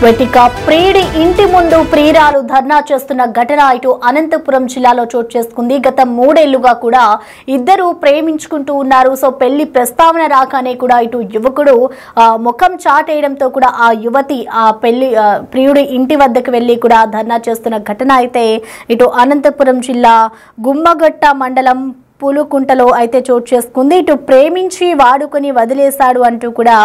వెటిక ప్రియుడి ఇంటి ముందు ప్రియురాలు ధర్నా చేస్తున్న ఘటన ఇటు అనంతపురం జిల్లాలో చోటు చేసుకుంది. గత 3 ఏళ్లుగా కూడా ఇద్దరు ప్రేమించుకుంటూ ఉన్నారు. సో పెళ్లి ప్రస్తావన రాగానే కూడా ఇటు యువకుడు ముఖం చాటేయడంతో కూడా ఆ యువతి ఆ ప్రియుడి ఇంటి వద్దకు వెళ్లి కూడా ధర్నా చేస్తున్న ఘటన అయితే ఇటు అనంతపురం జిల్లా గుమ్మగట్ట మండలం పులుకుంటలో అయితే చోటు చేసుకుంది. ఇటు ప్రేమించి వాడుకొని వదిలేశాడు అంటూ కూడా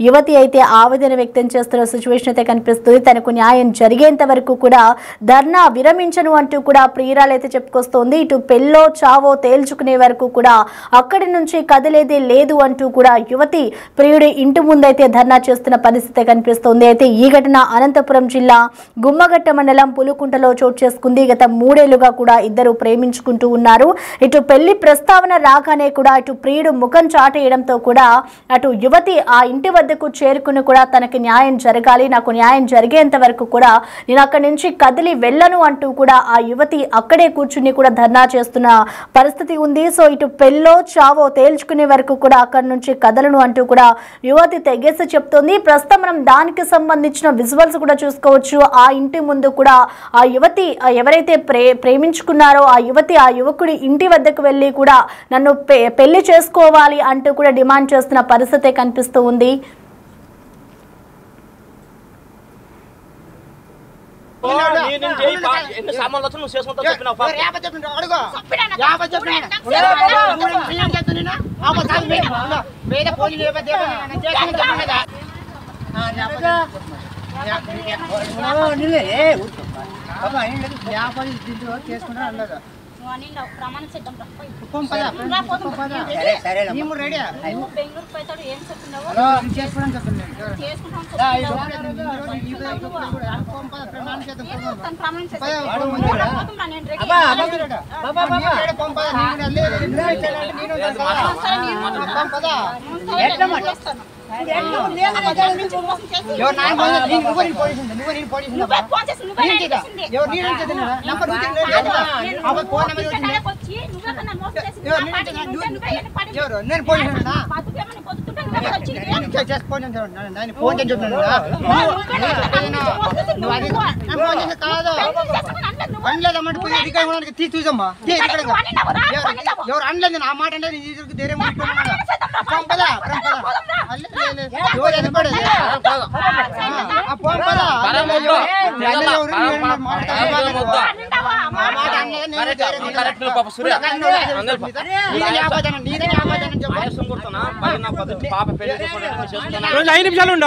యువతి అయితే ఆవేదన వ్యక్తం చేస్తున్న సిచ్యువేషన్ అయితే కనిపిస్తుంది. తనకు న్యాయం జరిగేంత వరకు కూడా ధర్నా విరమించను అంటూ కూడా ప్రియురాలు అయితే చెప్పుకొస్తోంది. ఇటు పెళ్ళో చావో తేల్చుకునే వరకు కూడా అక్కడి నుంచి కదిలేదే లేదు అంటూ కూడా యువతి ప్రియుడి ఇంటి ముందైతే ధర్నా చేస్తున్న పరిస్థితి కనిపిస్తోంది. అయితే ఈ ఘటన అనంతపురం జిల్లా గుమ్మగట్ట మండలం పులుకుంటలో చోటు చేసుకుంది. గత 3 ఏళ్లుగా కూడా ఇద్దరు ప్రేమించుకుంటూ ఉన్నారు. ఇటు పెళ్లి ప్రస్తావన రాగానే కూడా అటు ప్రియుడు ముఖం చాటేయడంతో కూడా అటు యువతి ఆ ఇంటి వద్దకు చేరుకుని కూడా తనకి న్యాయం జరగాలి, నాకు న్యాయం జరిగేంత వరకు కూడా నేను అక్కడి నుంచి కదిలి వెళ్ళను అంటూ కూడా ఆ యువతి అక్కడే కూర్చుని కూడా ధర్నా చేస్తున్న పరిస్థితి ఉంది. సో ఇటు పెళ్ళో చావో తేల్చుకునే వరకు కూడా అక్కడి నుంచి కదలను అంటూ కూడా యువతి తెగేసి చెప్తోంది. ప్రస్తుతం మనం దానికి సంబంధించిన విజువల్స్ కూడా చూసుకోవచ్చు. ఆ ఇంటి ముందు కూడా ఆ యువతి ఎవరైతే ప్రేమించుకున్నారో ఆ యువతి ఆ యువకుడి ఇంటి వద్దకు వెళ్ళి కూడా నన్ను పెళ్లి చేసుకోవాలి అంటూ కూడా డిమాండ్ చేస్తున్న పరిస్థితి కనిపిస్తూ ఉంది.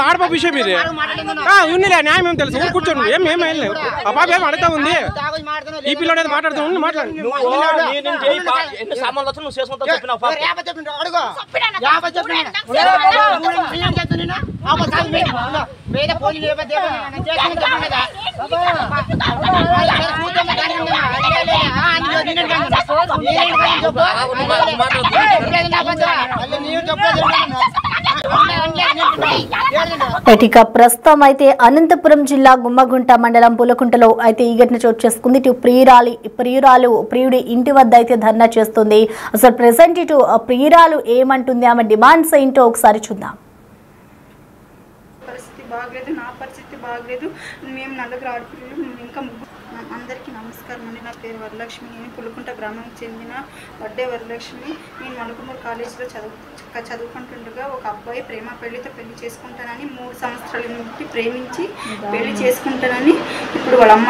ఆడపాప విషయం ఇది ఉన్నలే న్యాయం ఏం తెలుసు కూర్చోండి ఏం లేదు ఆ పాప ఏం అడుగుతా ఉంది ఈ పిల్లడు మాట్లాడుతూ ఉంది మాట్లాడు ఇక ప్రస్తుతం అయితే అనంతపురం జిల్లా గుమ్మగుంట మండలం పులకుంటలో అయితే ఈ ఘటన చోటు చేసుకుంది. ఇటు ప్రియుడి ఇంటి వద్ద అయితే ధర్నా చేస్తుంది. అసలు ప్రెసెంట్ ఇటు ప్రియురాలు ఏమంటుంది, ఆమె డిమాండ్స్ ఏంటో ఒకసారి చూద్దాం. పరిస్థితి బాగలేదు, నా పరిస్థితి బాగలేదు, మేము నలుగురు ఆడపిల్లలు, ఇంకా అందరికీ నమస్కారం అండి. నా పేరు వరలక్ష్మి, నేను పులుకుంట గ్రామానికి చెందిన వడ్డే వరలక్ష్మి. నేను మలుకుమూరు కాలేజీలో చదువుకుంటుండగా ఒక అబ్బాయి ప్రేమ పెళ్లితో పెళ్లి చేసుకుంటానని 3 సంవత్సరాల నుండి ప్రేమించి పెళ్లి చేసుకుంటానని ఇప్పుడు వాళ్ళ అమ్మ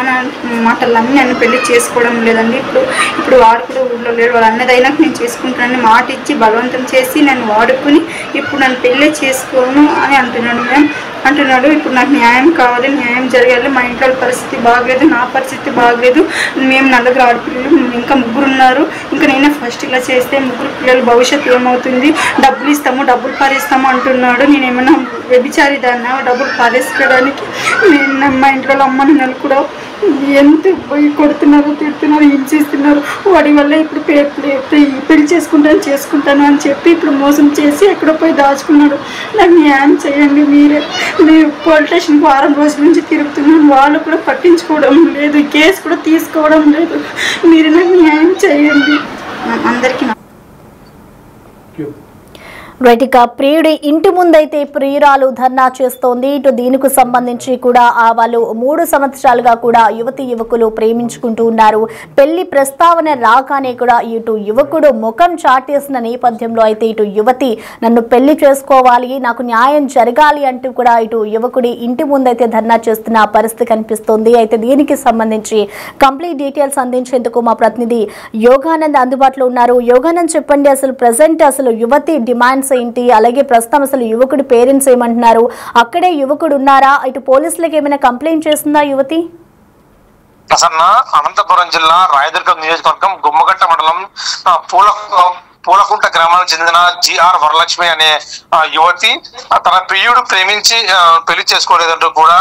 మాటలు నమ్మి నన్ను పెళ్లి చేసుకోవడం లేదండి. ఇప్పుడు వాడు కూడా ఊళ్ళో లేడు, వాళ్ళ అన్నదైనాక నేను చేసుకుంటానని మాట ఇచ్చి బలవంతం చేసి నన్ను వాడుకుని ఇప్పుడు నన్ను పెళ్ళి చేసుకోను అని అంటున్నాడు. ఇప్పుడు నాకు న్యాయం కావాలి, న్యాయం జరగాలి. మా ఇంట్లో పరిస్థితి బాగలేదు, నా పరిస్థితి బాగలేదు, మేము నలుగురు ఆడపిల్లలు, ఇంకా 3 ఉన్నారు. ఇంకా నేనే ఫస్ట్ ఇలా చేస్తే 3 పిల్లల భవిష్యత్తు ఏమవుతుంది, డబ్బులు పారేస్తాము అంటున్నాడు. నేను ఏమన్నా వ్యభిచారిదాన్నా డబ్బులు పారేసుకోవడానికి? నేను మా ఇంట్లో అమ్మని నెల కూడా ఎంత కొడుతున్నారు, తిడుతున్నారు, హింసిస్తున్నారు. వాడి వల్ల ఇప్పుడు పెళ్లి చేసుకుంటాను అని చెప్పి ఇప్పుడు మోసం చేసి ఎక్కడో పోయి దాచుకున్నాడు. నాకు న్యాయం చేయండి మీరే. నేను పోలీస్ స్టేషన్కి 6 రోజుల నుంచి తిరుగుతున్నాను, వాళ్ళు కూడా పట్టించుకోవడం లేదు, కేసు కూడా తీసుకోవడం లేదు. మీరు నాకు న్యాయం చేయండి. అందరికీ రైట్, ప్రియుడి ఇంటి ముందైతే ప్రియురాలు ధర్నా చేస్తోంది. ఇటు దీనికి సంబంధించి కూడా వాళ్ళు 3 సంవత్సరాలుగా కూడా యువతి యువకులు ప్రేమించుకుంటూ ఉన్నారు. పెళ్లి ప్రస్తావన రాగానే కూడా ఇటు యువకుడు ముఖం చాటేసిన నేపథ్యంలో అయితే ఇటు యువతి నన్ను పెళ్లి చేసుకోవాలి, నాకు న్యాయం జరగాలి అంటూ కూడా ఇటు యువకుడి ఇంటి ముందైతే ధర్నా చేస్తున్న పరిస్థితి కనిపిస్తోంది. అయితే దీనికి సంబంధించి కంప్లీట్ డీటెయిల్స్ అందించేందుకు మా ప్రతినిధి యోగానంద్ అందుబాటులో ఉన్నారు. యోగానంద్, చెప్పండి, అసలు ప్రెసెంట్ అసలు యువతి డిమాండ్స్ ఏంటి, అలాగే ప్రస్తుతం అసలు యువకుడి పేరెంట్స్ ఏమంటున్నారు, అక్కడే యువకుడు ఉన్నారా, ఇటు పోలీసులకు ఏమైనా కంప్లైంట్ చేస్తుందా యువతి? ప్రసన్న అనంతపురం జిల్లా రాయదుర్గం నియోజకవర్గం గుమ్మగట్ట మండలం పూలకుంట గ్రామానికి చెందిన జిఆర్ వరలక్ష్మి అనే యువతి తన ప్రియుడు ప్రేమించి పెళ్లి చేసుకోలేదంటూ కూడా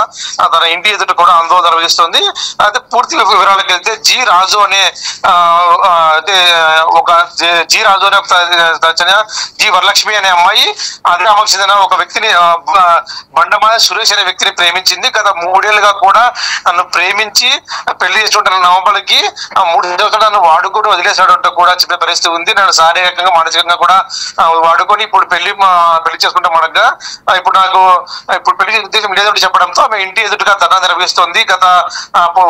తన ఇంటి ఎదుట కూడా ఆందోళన నిర్వహిస్తుంది. అయితే పూర్తి వివరాలకు వెళ్తే జి రాజు అనే జి వరలక్ష్మి అనే అమ్మాయి అదే ఆమెకు చెందిన ఒక వ్యక్తిని బండమాయ సురేష్ అనే వ్యక్తిని ప్రేమించింది. గత 3 ఏళ్లుగా కూడా నన్ను ప్రేమించి పెళ్లి చేసుకుంటున్న నవంబర్కి 3 సంవత్సరాలు నన్ను వాడుకొని వదిలేశాడంటూ కూడా చెప్పే పరిస్థితి ఉంది. నేను శారీరకంగా మానసికంగా కూడా వాడుకొని ఇప్పుడు పెళ్లి చేసుకుంటే మనగా ఇప్పుడు పెళ్లి ఉద్దేశం లేదంటూ చెప్పడంతో ఆమె ఇంటి ఎదుటిగా ధర్నా నిర్వహిస్తుంది. గత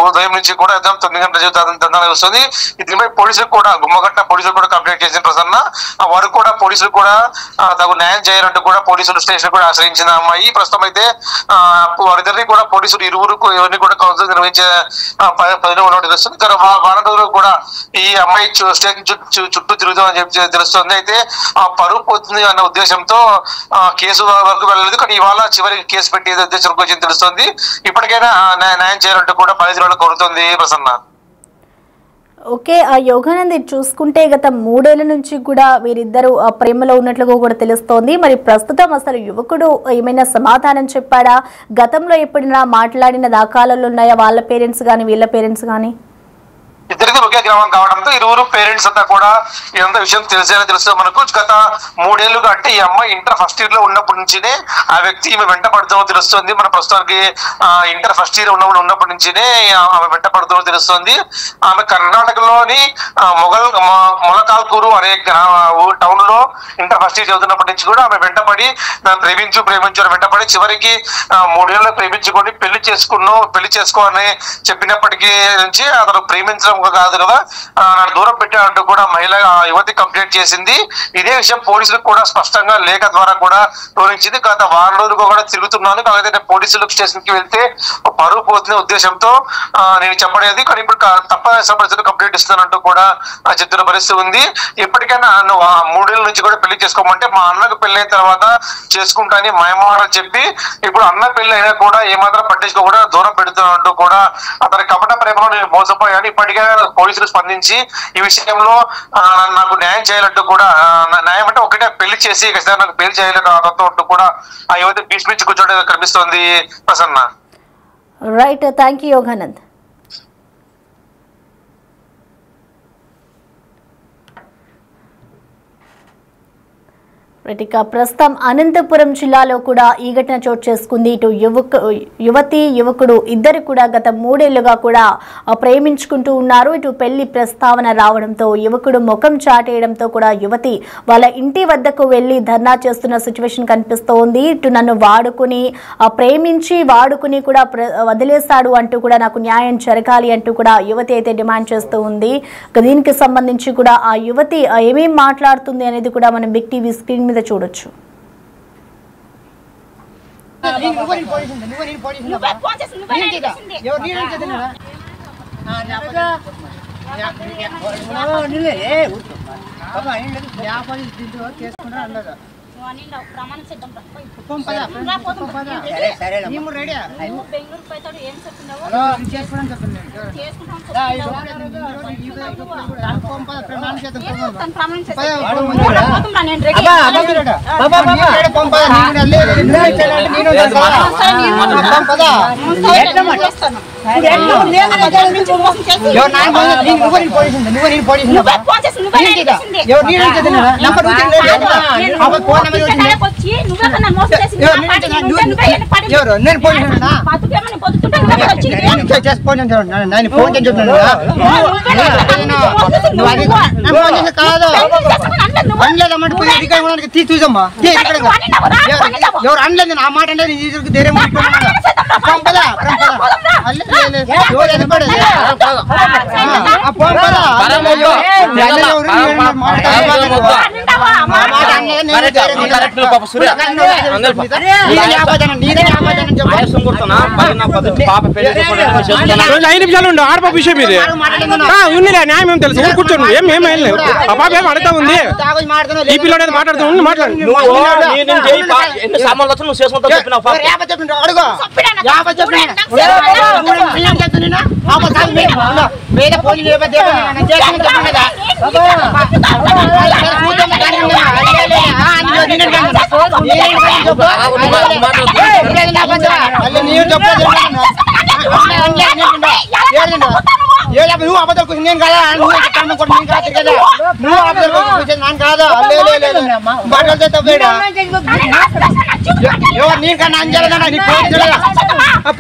ఉదయం నుంచి కూడా 9 గంటల ధర్నా నిర్వహిస్తుంది. దీనిపై పోలీసులు కూడా గుమ్మగట్ట పోలీసులు కూడా కంప్లైంట్ చేసిన ప్రసన్న వారు కూడా పోలీసులు కూడా తగు న్యాయం చేయాలంటూ కూడా పోలీసులు స్టేషన్ కూడా ఆశ్రయించిన అమ్మాయి. ప్రస్తుతం అయితే వారిద్దరిని కూడా పోలీసులు ఎవరిని కూడా కౌన్సిల్ నిర్వహించే పదిలో ఉన్నట్టు తెలుస్తుంది. వారం రోజులు కూడా ఈ అమ్మాయి స్టేషన్ చుట్టూ తిరుగుతామని చెప్పి తెలుస్తుంది. అయితే పరువు పోతుంది అన్న ఉద్దేశంతో కేసు వరకు వెళ్ళలేదు, కానీ ఇవాళ చివరికి కేసు పెట్టే ఉద్దేశం వచ్చింది తెలుస్తుంది. ఇప్పటికైనా న్యాయం చేయాలంటూ కూడా 10 రోజులు కోరుతుంది ప్రసన్న. ఓకే, యోగానంద్, చూసుకుంటే గత 3 ఏళ్ల నుంచి కూడా వీరిద్దరూ ప్రేమలో ఉన్నట్లుగా కూడా తెలుస్తోంది. మరి ప్రస్తుతం అసలు యువకుడు ఏమైనా సమాధానం చెప్పాడా? గతంలో ఎప్పుడైనా మాట్లాడిన దాఖలాలు ఉన్నాయా వాళ్ళ పేరెంట్స్ కానీ వీళ్ళ పేరెంట్స్ కానీ? ఇద్దరికి ఒకే గ్రామం కావడంతో ఇరువురు పేరెంట్స్ అంతా కూడా ఇదంతా విషయం తెలుస్తుంది మనకు. గత 3 ఏళ్లుగా అంటే ఈ అమ్మాయి ఇంటర్ ఫస్ట్ ఇయర్ లో ఉన్నప్పటి నుంచినే ఆ వ్యక్తి ఈమె వెంట పడుతుందో తెలుస్తుంది. మన ప్రస్తుతానికి ఇంటర్ ఫస్ట్ ఇయర్ ఉన్నప్పటి నుంచినే ఆమె వెంట పడుతుందో తెలుస్తుంది. ఆమె కర్ణాటకలోని మొలకాల్కూరు అనే టౌన్ లో ఇంటర్ ఫస్ట్ ఇయర్ చదువుతున్నప్పటి నుంచి కూడా ఆమె వెంటపడి ప్రేమించు అని వెంటపడి చివరికి 3 ఏళ్ళు ప్రేమించుకొని పెళ్లి చేసుకోవాలని చెప్పినప్పటికీ నుంచి అతను ప్రేమించడం కాదు కదా నన్ను దూరం పెట్టాడంటూ కూడా మహిళ యువతి కంప్లైంట్ చేసింది. ఇదే విషయం పోలీసులకు కూడా స్పష్టంగా లేఖ ద్వారా కూడా వివరించింది. గత వారం రోజులుగా కూడా తిరుగుతున్నాను, కాకపోతే నేను పోలీసులకు స్టేషన్ కి వెళ్తే పరువు పోతున్న ఉద్దేశంతో నేను చెప్పలేదు, కానీ ఇప్పుడు తప్పనిసరి పరిస్థితులు కంప్లైంట్ ఇస్తానంటూ కూడా చెప్తున్న పరిస్థితి ఉంది. ఎప్పటికైనా నువ్వు 3 ఏళ్ళ నుంచి కూడా పెళ్లి చేసుకోమంటే మా అన్నకు పెళ్లి అయిన తర్వాత చేసుకుంటానని మయమాటలు చెప్పి ఇప్పుడు అన్న పెళ్లి అయినా కూడా ఏమాత్రం పట్టించుకోకుండా దూరం పెడుతున్నట్టు కూడా అతని కపట ప్రేమలో నేను మోసపోయాను. ఇప్పటికే పోలీసులు స్పందించి ఈ విషయంలో నాకు న్యాయం చేయాలంటూ కూడా న్యాయం అంటే ఒకటే పెళ్లి చేసి నాకు పెళ్లి చేయాలంటూ కూడా ఆ యువతి భీష్మించి కూర్చోవడం కనిపిస్తోంది Prasanna. Right, thank you Yoganand. ఇక ప్రస్తుతం అనంతపురం జిల్లాలో కూడా ఈ ఘటన చోటు చేసుకుంది. ఇటు యువతి యువకుడు ఇద్దరు కూడా గత 3 ఏళ్లుగా కూడా ప్రేమించుకుంటూ ఉన్నారు. ఇటు పెళ్లి ప్రస్తావన రావడంతో యువకుడు ముఖం చాటేయడంతో కూడా యువతి వాళ్ళ ఇంటి వద్దకు వెళ్లి ధర్నా చేస్తున్న సిచ్యువేషన్ కనిపిస్తోంది. ఇటు నన్ను ప్రేమించి వాడుకుని కూడా వదిలేశాడు అంటూ కూడా నాకు న్యాయం జరగాలి అంటూ కూడా యువతి అయితే డిమాండ్ చేస్తూ ఉంది. దీనికి సంబంధించి కూడా ఆ యువతి ఏమేం మాట్లాడుతుంది అనేది కూడా మనం బిగ్ టీవీ స్క్రీన్ మీద చూడొచ్చు. కాదు అనలేదమ్మంటే తీసి చూసమ్మా ఎవరు అనలేదు ఆ మాట అంటే ధైర్యం ఐదు నిమిషాలు ఉండు ఆడపా విషయం ఇది ఉన్నిలే న్యాయం ఏం తెలుసు కూర్చోండి ఏం లేదు ఆ పాప ఏం అడుగుతా ఉంది ఈ పిల్లడు మాట్లాడుతూ ఉండి మాట్లాడు నువ్వు అబద్ధాలు నేను కాదా నువ్వు కదా నువ్వు అబద్ధాలు నాన్న కాదా మాట్లాడితే తప్పేడా ఎవరు నేను కన్నా అంజలదా నీకు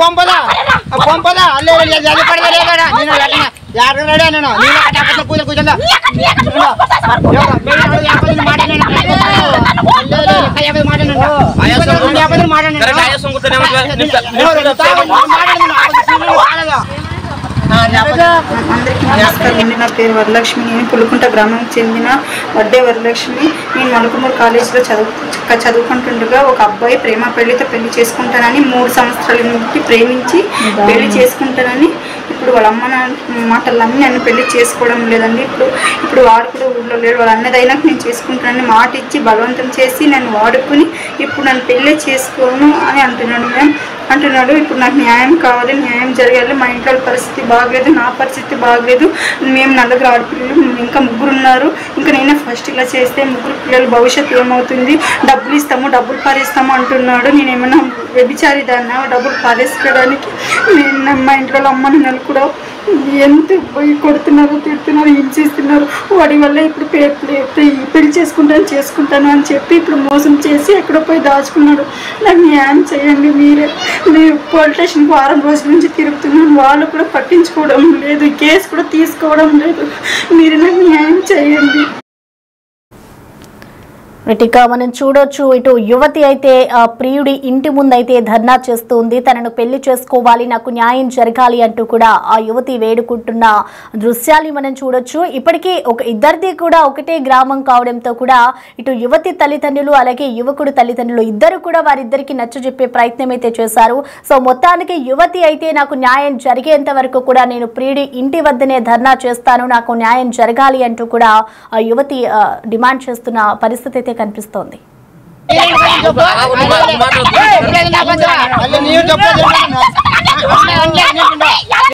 పంపదా పంపదా అల్లే అది పడదా లేదా నేను కూర్చో కూర్చుందా అందరికీ నమస్కారం అండి. నా పేరు వరలక్ష్మి. నేను పులుకుంట గ్రామానికి చెందిన వడ్డే వరలక్ష్మి. నేను మలుకుమూరు కాలేజీలో చదువుకుంటుండగా ఒక అబ్బాయి ప్రేమ పెళ్లితో పెళ్లి చేసుకుంటానని 3 సంవత్సరాల నుండి ప్రేమించి పెళ్లి చేసుకుంటానని ఇప్పుడు వాళ్ళ అమ్మ మాటలు నమ్మి నన్ను పెళ్లి చేసుకోవడం లేదండి. ఇప్పుడు వాడు కూడా ఊళ్ళో లేడు. వాళ్ళ అన్నదైనా నేను చేసుకుంటానని మాట ఇచ్చి బలవంతం చేసి నన్ను వాడుకుని ఇప్పుడు నన్ను పెళ్లి చేసుకోను అని అంటున్నాడు. ఇప్పుడు నాకు న్యాయం కావాలి, న్యాయం జరగాలి. మా ఇంట్లో పరిస్థితి బాగలేదు, నా పరిస్థితి బాగలేదు. మేము నలుగురు ఆడపిల్లలు, ఇంకా 3 ఉన్నారు. ఇంకా నేనే ఫస్ట్ ఇలా చేస్తే 3 పిల్లల భవిష్యత్తు ఏమవుతుంది? డబ్బులు ఇస్తాము, డబ్బులు పారేస్తాము అంటున్నాడు. నేను ఏమైనా వ్యభిచారి దాన్నా డబ్బులు పారేసుకోవడానికి? నేను మా ఇంట్లో అమ్మని నెల కూడా ఎంత కొడుతున్నారు, తిడుతున్నారు, హింసిస్తున్నారు. వాడి వల్ల ఇప్పుడు పెళ్లి చేసుకుంటాను అని చెప్పి ఇప్పుడు మోసం చేసి ఎక్కడో పోయి దాచుకున్నాడు. నాకు న్యాయం చేయండి మీరే. నేను పోలీస్ స్టేషన్కి 6 రోజుల నుంచి తిరుగుతున్నాను. వాళ్ళు కూడా పట్టించుకోవడం లేదు, కేసు కూడా తీసుకోవడం లేదు. మీరు నాకు న్యాయం చేయండి. ఇక మనం చూడొచ్చు, ఇటు యువతి అయితే ప్రియుడి ఇంటి ముందైతే ధర్నా చేస్తూ ఉంది. తనను పెళ్లి చేసుకోవాలి, నాకు న్యాయం జరగాలి అంటూ కూడా ఆ యువతి వేడుకుంటున్న దృశ్యాలు మనం చూడొచ్చు. ఇప్పటికీ ఇద్దరిది కూడా ఒకటే గ్రామం కావడంతో కూడా ఇటు యువతి తల్లిదండ్రులు అలాగే యువకుడు తల్లిదండ్రులు ఇద్దరు కూడా వారిద్దరికి నచ్చజెప్పే ప్రయత్నం అయితే చేశారు. సో మొత్తానికి యువతి అయితే నాకు న్యాయం జరిగేంత వరకు కూడా నేను ప్రియుడి ఇంటి వద్దనే ధర్నా చేస్తాను, నాకు న్యాయం జరగాలి అంటూ కూడా ఆ యువతి డిమాండ్ చేస్తున్న పరిస్థితి అయితే కనిపిస్తోంది.